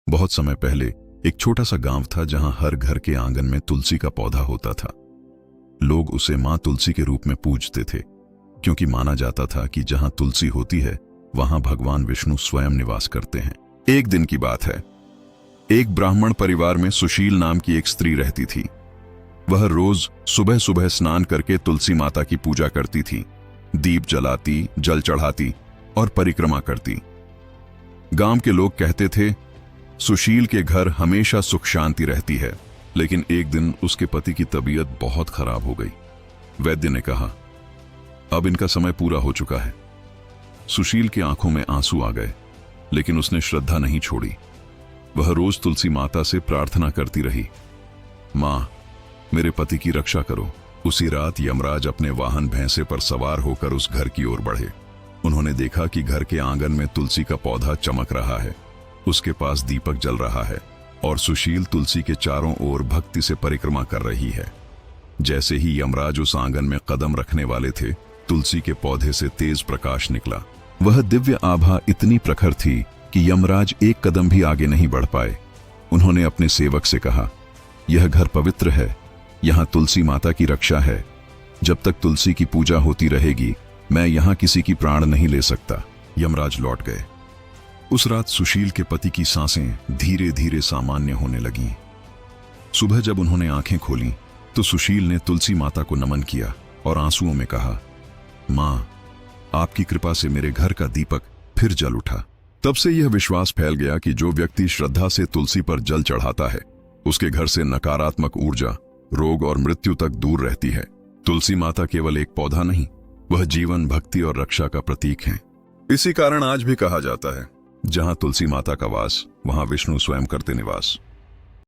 बहुत समय पहले एक छोटा सा गांव था जहां हर घर के आंगन में तुलसी का पौधा होता था। लोग उसे मां तुलसी के रूप में पूजते थे, क्योंकि माना जाता था कि जहां तुलसी होती है वहां भगवान विष्णु स्वयं निवास करते हैं। एक दिन की बात है, एक ब्राह्मण परिवार में सुशील नाम की एक स्त्री रहती थी। वह रोज सुबह सुबह स्नान करके तुलसी माता की पूजा करती थी, दीप जलाती, जल चढ़ाती और परिक्रमा करती। गांव के लोग कहते थे सुशील के घर हमेशा सुख शांति रहती है। लेकिन एक दिन उसके पति की तबीयत बहुत खराब हो गई। वैद्य ने कहा, अब इनका समय पूरा हो चुका है। सुशील की आंखों में आंसू आ गए, लेकिन उसने श्रद्धा नहीं छोड़ी। वह रोज तुलसी माता से प्रार्थना करती रही, मां, मेरे पति की रक्षा करो। उसी रात यमराज अपने वाहन भैंसे पर सवार होकर उस घर की ओर बढ़े। उन्होंने देखा कि घर के आंगन में तुलसी का पौधा चमक रहा है, उसके पास दीपक जल रहा है और सुशील तुलसी के चारों ओर भक्ति से परिक्रमा कर रही है। जैसे ही यमराज उस आंगन में कदम रखने वाले थे, तुलसी के पौधे से तेज प्रकाश निकला। वह दिव्य आभा इतनी प्रखर थी कि यमराज एक कदम भी आगे नहीं बढ़ पाए। उन्होंने अपने सेवक से कहा, यह घर पवित्र है, यहाँ तुलसी माता की रक्षा है। जब तक तुलसी की पूजा होती रहेगी, मैं यहाँ किसी की प्राण नहीं ले सकता। यमराज लौट गए। उस रात सुशील के पति की सांसें धीरे धीरे सामान्य होने लगीं। सुबह जब उन्होंने आंखें खोलीं, तो सुशील ने तुलसी माता को नमन किया और आंसुओं में कहा, मां, आपकी कृपा से मेरे घर का दीपक फिर जल उठा। तब से यह विश्वास फैल गया कि जो व्यक्ति श्रद्धा से तुलसी पर जल चढ़ाता है, उसके घर से नकारात्मक ऊर्जा, रोग और मृत्यु तक दूर रहती है। तुलसी माता केवल एक पौधा नहीं, वह जीवन, भक्ति और रक्षा का प्रतीक है। इसी कारण आज भी कहा जाता है, जहां तुलसी माता का वास, वहां विष्णु स्वयं करते निवास।